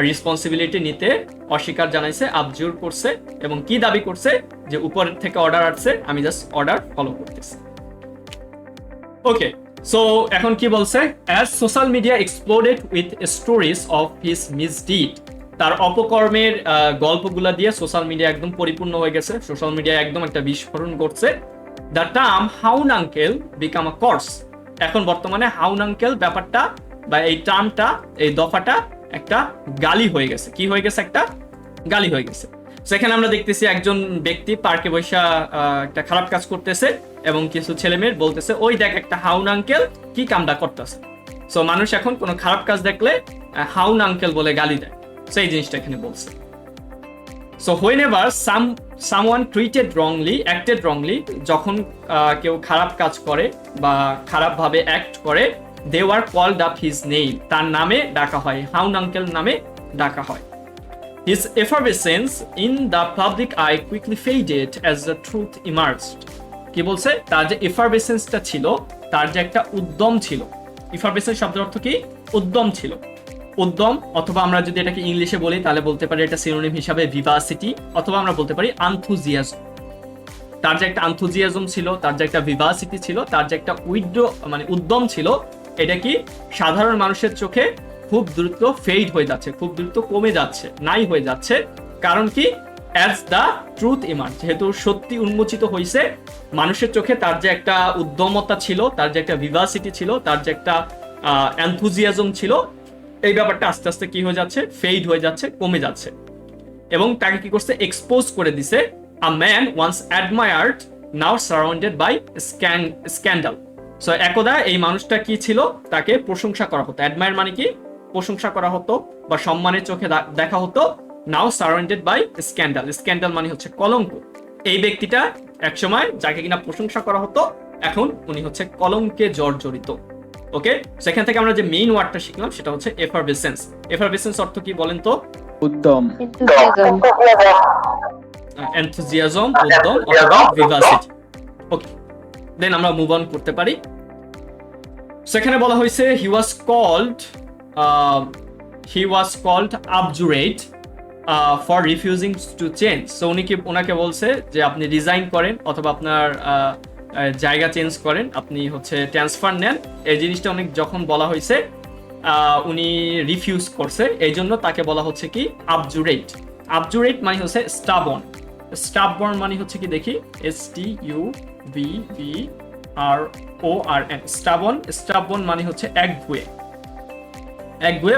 রেসপন্সিবিলিটি নিতে অস্বীকার জানাইছে, আবজুর করছে, এবং কি দাবি করছে যে উপরের থেকে অর্ডার আসছে, আমি জাস্ট অর্ডার ফলো করতেছি। ওকে, সো এখন কি বলছে, as social media exploded with stories of his misdeed, তার অপকর্মের গল্পগুলা দিয়ে সোশ্যাল মিডিয়া একদম পরিপূর্ণ হয়ে গেছে, সোশ্যাল মিডিয়া একদম একটা বিস্ফোরণ করছে। The term Haun uncle become a curse, এখন বর্তমানে হাউন আঙ্কেল ব্যাপারটা বা এই টার্মটা, এই দফাটা একটা গালি হয়ে গেছে। কি হয়ে গেছে? একটা গালি হয়ে গেছে। সেখানে আমরা দেখতেছি একজন ব্যক্তি পার্কে বসে একটা খারাপ কাজ করতেছে এবং কিছু ছেলে মেয়ে বলতেছে ওই দেখ একটা হাউন আঙ্কেল কি কামটা করতেছে। সো মানুষ এখন কোনো খারাপ কাজ দেখলে হাউন আঙ্কেল বলে গালি দেয়। সেই জিনিসটা এখানে বলছে। So whenever someone acted wrongly, যখন কেউ খারাপ কাজ করে বা খারাপভাবে অ্যাক্ট করে, they were called up his name, তার নামে ডাকা হয়, হাউন আঙ্কেল নামে ডাকা হয়। His effervescence in the public eye quickly faded as the truth emerged. কি বলছে? তার যে effervescence-টা ছিল, তার যে একটা উদ্যম ছিল। effervescence শব্দের অর্থ কি? উদ্যম ছিল। উদ্যম, অথবা আমরা যদি এটাকে ইংলিশে বলি তাহলে বলতে পারি এটা সিনোনিম হিসাবে ভিভাসিটি, অথবা আমরা বলতে পারি আনথুজিয়াজম। তার যে একটা আনথুজিয়াজম ছিল, তার যে একটা ভিভাসিটি ছিল, তার যে একটা উদ্যম ছিল, এটা কি সাধারণ মানুষের চোখে খুব দ্রুত ফেড হয়ে যাচ্ছে, খুব দ্রুত কমে যাচ্ছে, নাই হয়ে যাচ্ছে। কারণ কি? অ্যাজ দ্য ট্রুথ ইমার্জ, যেহেতু সত্যি উন্মোচিত হয়েছে, মানুষের চোখে তার যে একটা উদ্যমতা ছিল, তার যে একটা ভিভাসিটি ছিল, তার যে একটা এনথুজিয়াজম ছিল, এই ব্যাপারটা আস্তে আস্তে কি হয়ে যাচ্ছে? ফেড হয়ে যাচ্ছে, কমে যাচ্ছে। এবং তাকে কি করছে? এক্সপোজ করে দিছে। A man once admired now surrounded by scandal. So একদা এই মানুষটা কি ছিল? তাকে প্রশংসা করা হতো। অ্যাডমায়ার মানে কি? প্রশংসা করা হতো বা সম্মানের চোখে দেখা হতো। নাও সারাউন্ডেড বাই স্ক্যান্ডাল। স্ক্যান্ডাল মানে হচ্ছে কলঙ্ক। এই ব্যক্তিটা একসময় যাকে কিনা প্রশংসা করা হতো, এখন উনি হচ্ছে কলঙ্কে জর্জরিত। ওকে, সেখান থেকে আমরা যে মেইন ওয়ার্ডটা শিখলাম সেটা হচ্ছে এফারভেসেন্স। এফারভেসেন্স অর্থ কি বলেন তো? উদ্যম, এনথুজিয়াজম, উদ্যম অথবা ভিভাসিটি। ওকে, দেন আমরা মুভ অন করতে পারি। সেখানে বলা হয়েছে he was called obdurate for refusing to change. So ওনাকে বলছে যে আপনি রিজাইন করেন অথবা আপনার জায়গা চেঞ্জ করেন, আপনি হচ্ছে ট্রান্সফার নেন। এই জিনিসটা অনেক যখন বলা হয়েছে, উনি রিফিউজ করছে, এই জন্য তাকে বলা হচ্ছে কি? আবজুরেট। আবজুরেট মানে হচ্ছে স্টাবন। স্টাবন মানে হচ্ছে কি দেখি, STUBBRORN, স্টাবন। স্টাবন মানে হচ্ছে একগুঁয়ে,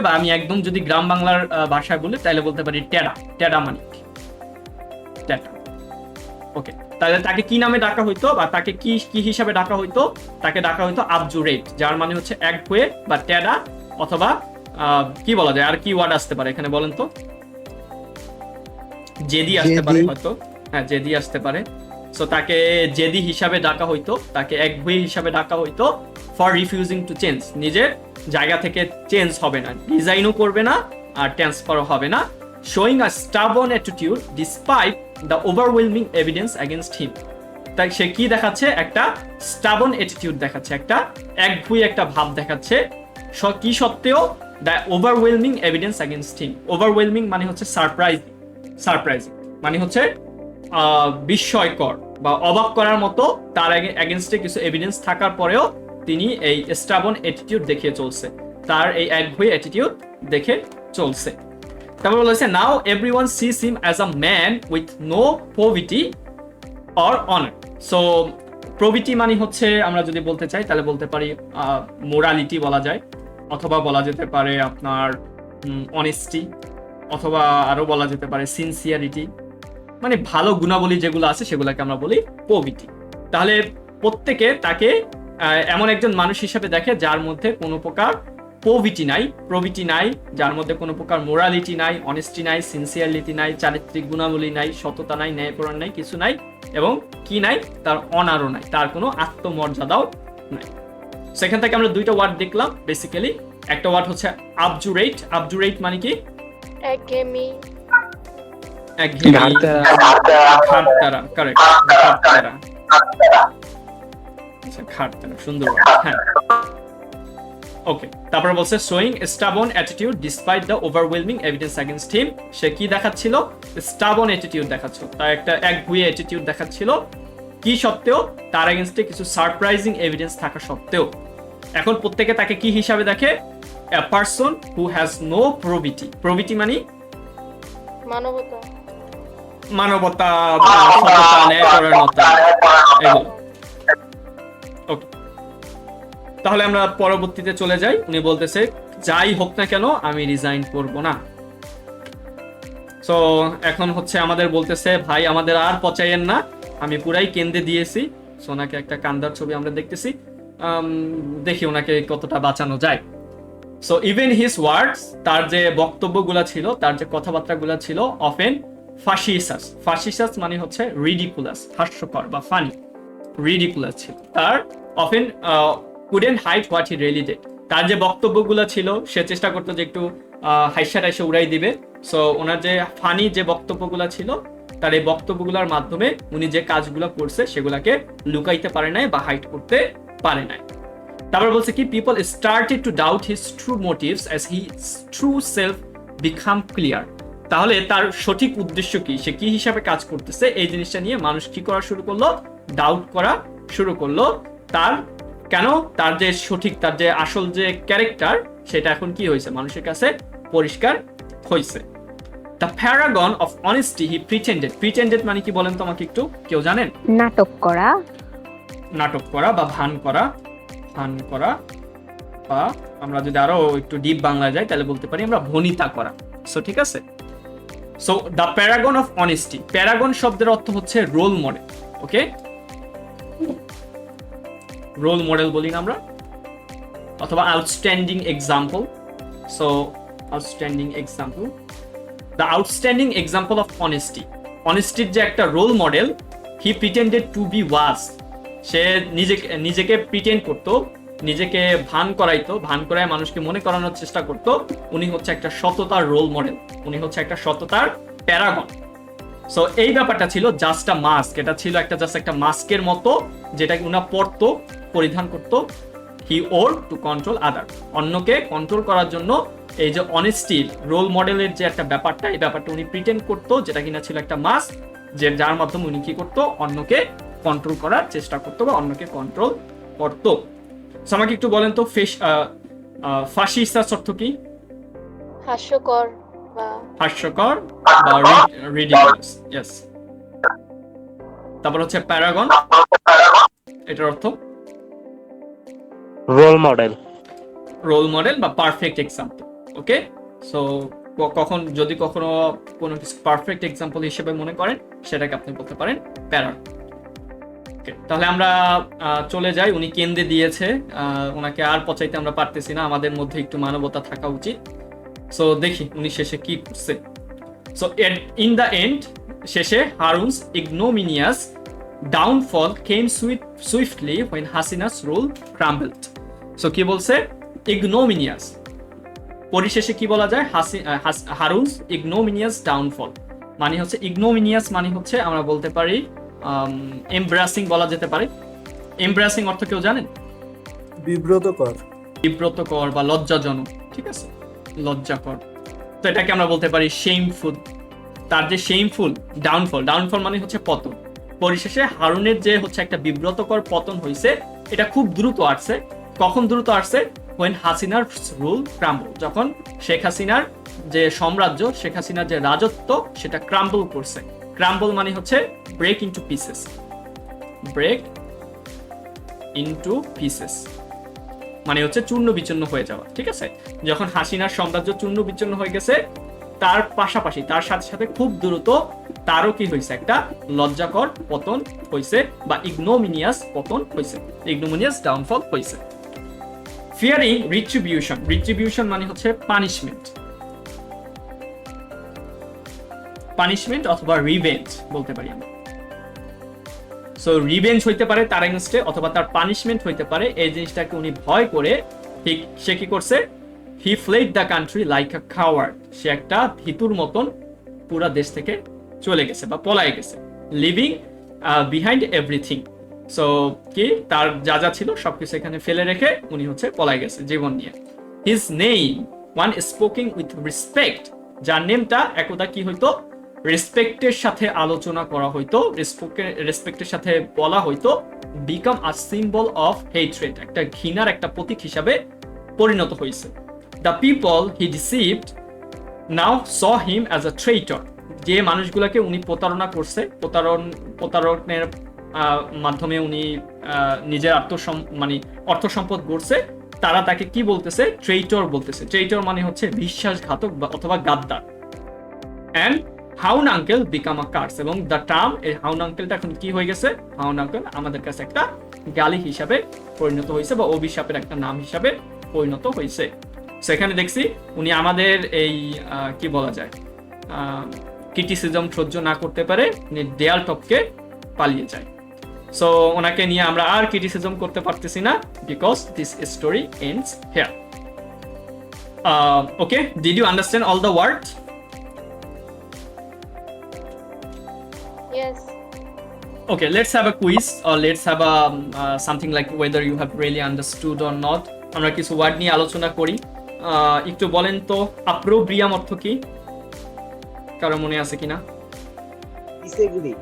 বা আমি একদম যদি গ্রাম বাংলার ভাষায় বলি তাহলে বলতে পারি টেরা। টেরা মানে টেরা। ওকে, তাহলে তাকে কি নামে ডাকা হইতো বা তাকে কি হিসাবে ডাকা হইতো? তাকে ডাকা হইতো আবজুরেট, যার মানে হচ্ছে একগুঁয়ে বা টেরা, অথবা কি বলা যায়, আর কি ওয়ার্ড আসতে পারে এখানে বলেন তো? জেদি আসতে পারে হয়তো। হ্যাঁ, জেদি আসতে পারে। সো তাকে জেদি হিসাবে ডাকা হইতো, তাকে একগুঁয়ে হিসাবে ডাকা হইতো ফর রিফিউজিং টু চেঞ্জ। নিজের জায়গা থেকে চেঞ্জ হবে না, রিজাইনও করবে না আর ট্রান্সফারও হবে না। Showing a স্টাবন attitude despite the overwhelming evidence against him. তাই সে কি দেখাচ্ছে? একটা স্টাবন অ্যাটিটিউড দেখাচ্ছে, একটা একগুঁয়ে একটা ভাব দেখাচ্ছে। কি সত্ত্বেও the overwhelming evidence against him. Overwhelming মানে হচ্ছে সারপ্রাইজিং মানে হচ্ছে বিস্ময়কর বা অবাক করার মতো, তার এগেনস্টে কিছু এভিডেন্স থাকার পরেও তিনি এই স্টাবন অ্যাটিটিউড দেখিয়ে চলছে, তার এই একগুঁয়ে অ্যাটিটিউড দেখে চলছে। তারপর বলেছে now everyone sees him as a man with no probity or honour. So probity মানে হচ্ছে, আমরা যদি বলতে চাই তাহলে বলতে পারি মোরালিটি বলা যায়, অথবা বলা যেতে পারে আপনার অনেস্টি, অথবা আরো বলা যেতে পারে সিনসিয়ারিটি, মানে ভালো গুণাবলী যেগুলো আছে সেগুলোকে আমরা বলি প্রভিটি। তাহলে প্রত্যেকে তাকে এমন একজন মানুষ হিসেবে দেখে যার মধ্যে কোনো প্রকার প্রভিটি নাই, যার মধ্যে কোনো প্রকার মোরালিটি নাই, অনেস্টি নাই, সিনসিয়ারিটি নাই, চারিত্রিক গুণাবলী নাই, সততা নাই, ন্যায়পরায়ণ নাই, কিছু নাই, এবং কি নাই, তার অনারও নাই, তার কোনো আত্মমর্যাদাও নাই। সেখান থেকে আমরা দুইটা ওয়ার্ড দেখলাম বেসিক্যালি। একটা ওয়ার্ড হচ্ছে আবজুরেট মানে কি? একঘেয়েমি, ঘাটতারা, কারেক্ট, ঘাটতারা, আচ্ছা ঘাটতারা, সুন্দর ওয়ার্ড, হ্যাঁ ওকে। তারপরে বলছে showing stubborn attitude despite the overwhelming evidence against him. সে কি দেখাচ্ছিল? স্টাবন অ্যাটিটিউড দেখাচ্ছিল, তার একটা একগুঁয়ে অ্যাটিটিউড দেখাচ্ছিল, কি সত্ত্বেও তার এগেইনস্টে কিছু সারপ্রাইজিং এভিডেন্স থাকা সত্ত্বেও। এখন প্রত্যেকে তাকে কি হিসাবে দেখে? A person who has no probity মানে মানবতা, সততা, ন্যায়পরায়ণতা, এগুলো। ওকে, তাহলে আমরা পরবর্তীতে চলে যাই। উনি বলতেছে যাই হোক না কেন আমি রিজাইন করব না। সো এখন হচ্ছে আমাদের বলতেছে ভাই আমাদের আর পচাইয়েন না, আমি পুরাই কেন্দ্রে দিয়েছি। সো ওনাকে একটা কান্দার ছবি আমরা দেখতেছি, দেখি ওনাকে কতটা বাঁচানো যায়। সো ইভেন হিজ ওয়ার্ডস, তার যে বক্তব্যগুলা ছিল, তার যে কথাবার্তাগুলা ছিল, অফেন ফাসিসাস মানে হচ্ছে রিডিকুলাস, হাস্যকর বা ফানি, রিডিকুলাস ছিল। তার often couldn't hide what he really did, তার যে বক্তব্যগুলো ছিল সে চেষ্টা করতো যে একটু হাইসা টাইসা উড়াই দিবে। সো ওনার যে ফানি যে বক্তব্যগুলো ছিল, তার এই বক্তব্যগুলোর মাধ্যমে উনি যে কাজগুলো করছে সেগুলাকে লুকাইতে পারে নাই বা হাইড করতে পারে নাই। তারপর বলছে কি people started to doubt his true motives as his true self become clear. তাহলে তার সঠিক উদ্দেশ্য কি, সে কি হিসাবে কাজ করতেছে, এই জিনিসটা নিয়ে মানুষ কি করা শুরু করলো? ডাউট করা শুরু করলো। তার কেন? তার যে সঠিক, তার যে আসল যে ক্যারেক্টার, সেটা এখন কি হয়েছে? মানুষের কাছে পরিষ্কার হয়েছে। The paragon of honesty he pretended মানে কি বলেন তো আমাকে একটু, কেউ জানেন? নাটক করা বা ভান করা, বা আমরা যদি আরো একটু ডিপ বাংলায় যাই তাহলে বলতে পারি আমরা ভনিতা করা। সো ঠিক আছে। So the paragon of honesty, paragon শব্দের অর্থ হচ্ছে role model. Okay, role model বলি না আমরা, অথবা outstanding example. So outstanding example, the outstanding example of অনেস্টির যে একটা role model, he pretended to be was, সে নিজেকে প্রিটেন্ড করতো, নিজেকে ভান করায় মানুষকে মনে করানোর চেষ্টা করতো উনি হচ্ছে একটা সততার রোল মডেল, উনি হচ্ছে একটা সততার প্যারাগন। সো এই ব্যাপারটা ছিল জাস্ট আ মাস্ক, এটা ছিল একটা জাস্ট একটা মাস্কের মতো, যেটা উনি পরিধান করতো। হি ওর টু কন্ট্রোল আদার, অন্যকে কন্ট্রোল করার জন্য এই যে অনেস্টির রোল মডেলের যে একটা ব্যাপারটা, এই ব্যাপারটা উনি প্রিটেন্ড করতো, যেটা কিনা ছিল একটা মাস্ক, যার মাধ্যমে উনি কি করতো? অন্যকে কন্ট্রোল করার চেষ্টা করতো বা অন্যকে কন্ট্রোল করতো। সো আমাকে একটু বলেন তো ফাসিস্টার অর্থ কি? হাস্যকর বা রিডিকুলাস। ইয়েস। তারপর হচ্ছে প্যারাগন, এটার অর্থ রোল মডেল বা পারফেক্ট এক্সাম্পল। ওকে, সো যদি কখনো কোনো কিছু পারফেক্ট এক্সাম্পল হিসেবে মনে করেন, সেটাকে আপনি বলতে পারেন প্যারাগন। তাহলে আমরা চলে যাই। উনি কেন্দ্রে দিয়েছে, ওনাকে আর পচাইতে আমরা পারতেছি না, আমাদের মধ্যে একটু মানবতা থাকা উচিত। সো দেখি উনি শেষে কি করছে। সো ইন দ্য এন্ড, শেষে হারুনস ignominious downfall came swiftly when Hasina's rule crumbled. So কি বলছে? ignominious, পরিশেষে কি বলা যায়? হারুনস ignominious downfall মানে হচ্ছে, ignominious মানে হচ্ছে আমরা বলতে পারি এমব্রাসিং বলা যেতে পারে। এমব্রাসিং অর্থ কেউ জানেন? বিব্রতকর বা লজ্জাজনক, ঠিক আছে, লজ্জাকর। তো এটাকে আমরা বলতে পারি শেমফুল। তার যে শেমফুল ডাউনফল মানে হচ্ছে পতন। পরিশেষে হারুনের যে হচ্ছে একটা বিব্রতকর পতন হয়েছে, এটা খুব দ্রুত আসছে। কখন দ্রুত আসছে? when হাসিনার রুল ক্রাম্বল, যখন শেখ হাসিনার যে সাম্রাজ্য, শেখ হাসিনার যে রাজত্ব, সেটা ক্রাম্বল করছে। ক্রাম্বল মানে হচ্ছে ব্রেক ইনটু পিসেস, মানে হচ্ছে চূর্ণ বিচূর্ণ হয়ে যাওয়া। ঠিক আছে, যখন হাসিনার সাম্রাজ্য চূর্ণ বিচূর্ণ হয়ে গেছে, তার পাশাপাশি তার সাথে সাথে খুব দ্রুত তারও কি হয়েছে, একটা লজ্জাকর পতন হয়েছে বা ইগনোমিনিয়াস পতন হয়েছে, ইগনোমিনিয়াস ডাউনফল হয়েছে। ফিয়ারিং রিট্রিবিউশন, রিট্রিবিউশন মানে হচ্ছে পানিশমেন্ট, পানিশমেন্ট অথবা রিভেঞ্জ বলতে পারি আমরা। সো রিভেঞ্জ হইতে পারে তার এগেইনস্টে অথবা তার পানিশমেন্ট হইতে পারে, এই জিনিসটাকে উনি ভয় করে ঠিক সে কি করছে, he fled the country like a coward, সে একটা ভীতুর মতন পুরা দেশ থেকে চলে গেছে বা পলায় গেছে, লিভিং বিহাইন্ড এভরিথিং। সো কি তার যা যা ছিল সবকিছু এখানে ফেলে রেখে উনি হচ্ছে পলায় গেছে জীবন নিয়ে। His name one স্পোকিং with respect, যার নেমটা একদা কি হইতো, রেসপেক্টের সাথে আলোচনা করা হইতো, রেসপেক্টের সাথে বলা হইতো, become a symbol of hatred, একটা ঘৃণার একটা প্রতীক হিসাবে পরিণত হয়েছে। The people he deceived now saw him as a traitor, যে মানুষগুলোকে উনি প্রতারণা করছে, প্রতারণের মাধ্যমে উনি নিজের মানে অর্থ সম্পদ গড়ছে, তারা তাকে কি বলতেছে, ট্রেইটর বলতেছে। ট্রেইটর মানে হচ্ছে বিশ্বাসঘাতক অথবা গাদ্দার। And Haun uncle become a curse, এবং দ্য টার্ম এই হাউন আঙ্কেলটা এখন কি হয়ে গেছে, হাউন আঙ্কেল আমাদের কাছে একটা গালি হিসাবে পরিণত হয়েছে বা অভিশাপের একটা নাম হিসাবে পরিণত হয়েছে। সেখানে দেখছি উনি আমাদের এই কি বলা যায় ক্রিটিসিজম সহ্য না করতে পারে উনি দেয়াল টপকে পালিয়ে যায়। সো ওনাকে নিয়ে আমরা আর ক্রিটিসিজম করতে পারতেছি না, because this story ends here. Okay, did you understand all the word? Yes. Okay, let's have a quiz or let's have a something like whether you have really understood or not. আমরা কিছু word নিয়ে আলোচনা করি। একটু বলেন তো অপ্রোব্রিয়াম অর্থ কি, কারো মনে আছে কিনা? ডিসএগ্রি,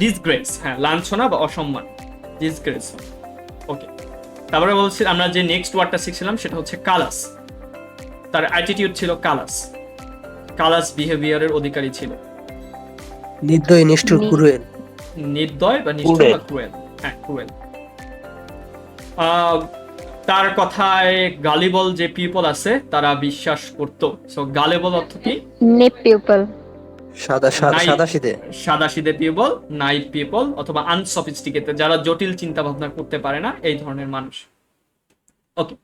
ডিসগ্রেস, হ্যাঁ, লাঞ্ছনা বা অসম্মান, ডিসগ্রেস। ওকে, তারপরে বলছি আমরা যে নেক্সট ওয়ার্ডটা শিখছিলাম সেটা হচ্ছে কালাস। তার অ্যাটিটিউড ছিল কালাস, কালাস বিহেভিয়ারের অধিকারী ছিল। নির্দয়, নিষ্ঠুর, ক্রুয়েল। নির্দয় বা নিষ্ঠুর বা ক্রুয়েল, হ্যাঁ ক্রুয়েল। তার কথায় গালিবল যে পিপল আছে তারা বিশ্বাস করত। সো গালিবল অর্থ কি? নেপ পিপল, সাদাসিধে পিপল, নাইভ পিপল অথবা আনসফিস্টিকেটেড, যারা জটিল চিন্তা ভাবনা করতে পারে না, এই ধরনের মানুষ। ওকে,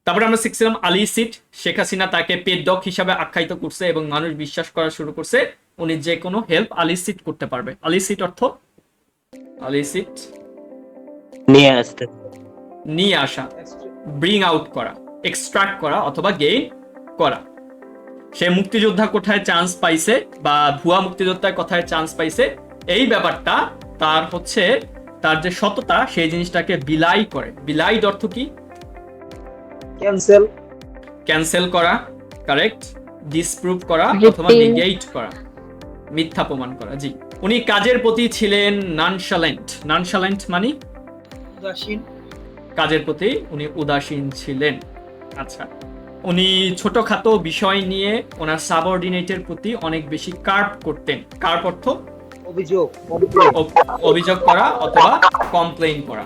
তারপরে আমরা শিখছিলাম আলিসিট। শেখ হাসিনা তাকে পেট ডগ হিসাবে আখ্যায়িত করছে এবং মানুষ বিশ্বাস করা শুরু করছে উনি যে কোনো হেল্প আলিসিট করতে পারবে। আলিসিট অর্থ, আলিসিট নিয়ে আসা, ব্রিং আউট করা, এক্সট্রাক্ট করা অথবা গেইন করা। সে মুক্তিযোদ্ধা কোথায় চান্স পাইছে বা ভুয়া মুক্তিযোদ্ধার কথায় চান্স পাইছে, এই ব্যাপারটা তার হচ্ছে তার যে সততা সেই জিনিসটাকে বিলাই করে। বিলাইড অর্থ কি? ক্যান্সেল করা, কারেক্ট। ডিসপ্রুভ করা অথবা নেগেট করা, মিথ্যা প্রমাণ করা। জি, উনি কাজের প্রতি ছিলেন ননশালেন্ট। ননশালেন্ট মানে উদাসীন, কাজের প্রতি উনি উদাসীন ছিলেন। আচ্ছা, উনি ছোটখাটো বিষয় নিয়ে ওনার সাবঅর্ডিনেটের প্রতি অনেক বেশি কার্প করতেন। কার্প অর্থ অভিযোগ করা অথবা কমপ্লেইন করা।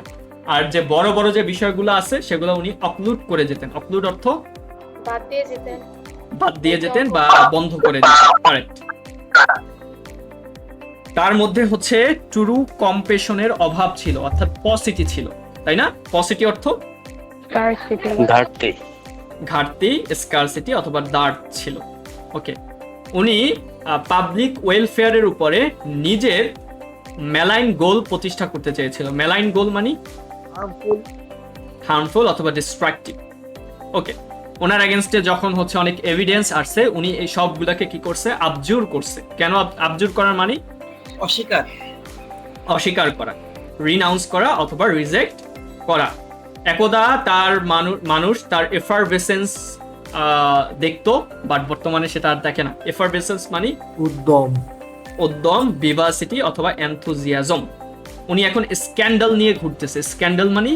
আর যে বড় বড় যে বিষয়গুলো আছে সেগুলো উনি অপলুড করে যেতেন। অপলুড অর্থ বাদ দিয়ে যেতেন বা বন্ধ করে দিতেন, কারেক্ট। তার মধ্যে হচ্ছে ট্রু কম্পেশনের অভাব ছিল, অর্থাৎ পসিটি ছিল, তাই না? পসিটি অর্থ ঘাটতি, স্কারসিটি অথবা দার্ট ছিল। ওকে, উনি পাবলিক ওয়েলফেয়ারের উপরে নিজের মেলাইন গোল প্রতিষ্ঠা করতে চেয়েছিল। মেলাইন গোল মানে হার্মফুল অথবা ডিস্ট্রাকটিভ। ওকে, ওনার এগেনস্টে যখন হচ্ছে অনেক এভিডেন্স আসছে উনি এই সবগুলোকে কি করছে, আবজুর করছে। কেন আবজুর করার মানে? অস্বীকার করা, রিনাউন্স করা অথবা রিজেক্ট করা। একদা তার মানুষ তার এফারভেসেন্স দেখতো, বাট বর্তমানে সেটা আর দেখে না। এফারভেসেন্স মানে উদ্যম, ভিভাসিটি অথবা এনথুজিয়াজম। উনি এখন স্ক্যান্ডাল নিয়ে ঘুরতেছে। স্ক্যান্ডাল মানে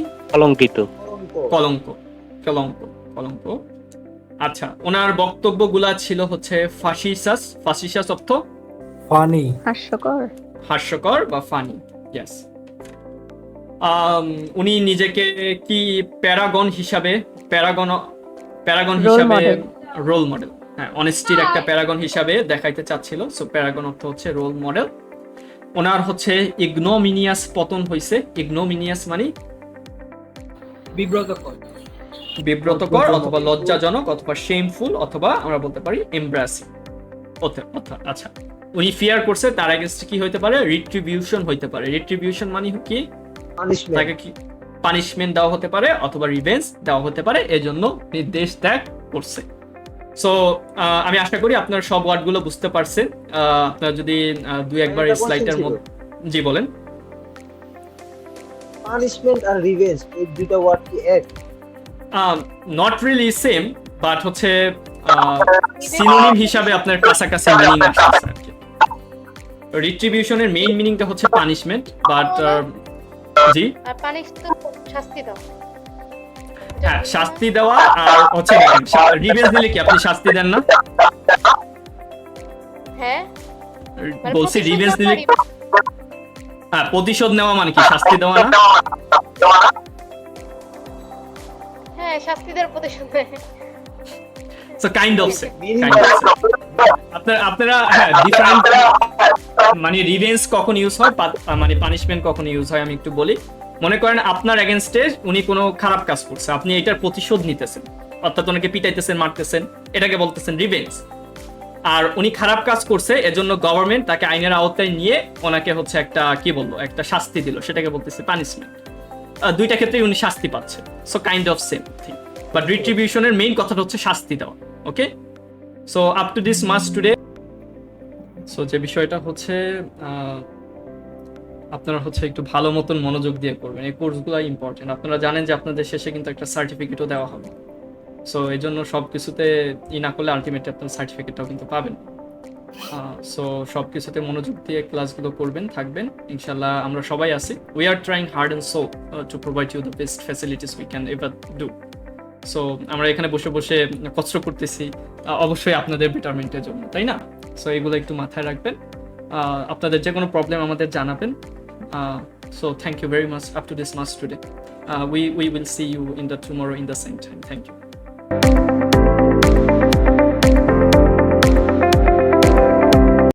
কলঙ্ক। আচ্ছা, ওনার বক্তব্যগুলা ছিল হচ্ছে ফাসিসাস। ফাসিসাস অর্থ ফানি, হাস্যকর বা ফানি। ইয়েস। উনি নিজেকে কি প্যারাগন হিসাবে রোল মডেল, হ্যাঁ, অনেস্টির একটা প্যারাগন হিসাবে দেখাইতে চাচ্ছিল। সো প্যারাগন অর্থ হচ্ছে রোল মডেল। ওনার হচ্ছে ইগনোমিনিয়াস পতন হইছে। ইগনোমিনিয়াস মানে বিব্রতকর। বিব্রতকর অথবা লজ্জাজনক অথবা শেমফুল অথবা আমরা বলতে পারি এমব্রাসিং। আচ্ছা, উনি ফিয়ার করছে, তার এগেইনস্টে কি হইতে পারে? রিট্রিবিউশন হইতে পারে। রিট্রিবিউশন মানে কি? পানিশমেন্ট। তাকে কি পানিশমেন্ট দেওয়া হতে পারে অথবা রিভেঞ্জ দেওয়া হতে পারে, এজন্য নির্দেশ ত্যাগ করছে। সো আমি আশা করি আপনার সব ওয়ার্ডগুলো বুঝতে পারছেন। আপনার যদি দুই একবার একটা স্লাইডের question মধ্যে জি বলেন। পানিশমেন্ট আর রিভেঞ্জ এই দুটো ওয়ার্ড কি এক? নট রিয়েলি সেম, বাট হচ্ছে সিনোনিম হিসাবে আপনার কাছাকাছি মিনিং আসছে আর কি। রিট্রিবিউশনের মেইন মিনিংটা হচ্ছে পানিশমেন্ট, বাট জি আর পানিশ তো শাস্তি দাও। হ্যাঁ, শাস্তি দেওয়া। আর হচ্ছে দেখেন, রিভেঞ্জ দিলে কি আপনি শাস্তি দেন না? হ্যাঁ, মানে বলছি প্রতিশোধ রিভেঞ্জ নেওয়া দিলে হ্যাঁ, প্রতিশোধ নেওয়া মানে কি? শাস্তি দেওয়া না? হ্যাঁ, শাস্তি দেওয়ার প্রতিশোধ নেয়। So kind of same. আপনারা হ্যাঁ ডিফারেন্ট, মানে রিভেঞ্জ কখন ইউজ হয় মানে পানিশমেন্ট কখন ইউজ হয় আমি একটু বলি। মনে করেন আপনার এগেইনস্টে উনি কোনো খারাপ কাজ করছে, আপনি এটার প্রতিশোধ নিতেছেন, অর্থাৎ ওনাকে পিটাইতেছেন, মারতেছেন, এটাকে বলতেছেন রিভেঞ্জ। আর উনি খারাপ কাজ করছে, এজন্য গভর্নমেন্ট তাকে আইনের আওতায় নিয়ে ওনাকে হচ্ছে একটা কি বলবো, একটা শাস্তি দিল, সেটাকে বলতেছে পানিশমেন্ট। দুইটা ক্ষেত্রেই উনি শাস্তি পাচ্ছে। So kind of same thing, but রিট্রিবিউশনের মেইন কথাটা হচ্ছে শাস্তি দেওয়া। Okay, so up to this much today. So যে বিষয়টা হচ্ছে আপনারা হচ্ছে একটু ভালো মতন মনোযোগ দিয়ে করবেন, এই কোর্সগুলো ইম্পর্টেন্ট। আপনারা জানেন যে আপনাদের শেষে কিন্তু একটা সার্টিফিকেটও দেওয়া হবে। সো এই জন্য সব কিছুতে না করলে আলটিমেটলি আপনার সার্টিফিকেটটাও কিন্তু পাবেন। সো সব কিছুতে মনোযোগ দিয়ে ক্লাসগুলো করবেন, থাকবেন ইনশাল্লাহ। আমরা সবাই আছি। We are trying hard and soul to provide you the best facilities we can ever do. So আমরা এখানে বসে বসে কষ্ট করতেছি অবশ্যই আপনাদের বেটারমেন্টের জন্য, তাই না? সো এগুলো একটু মাথায় রাখবেন। আপনাদের যে কোনো প্রবলেম আমাদের জানাবেন। So thank you very much up to this much today. We will see you in the tomorrow in the same time. Thank you.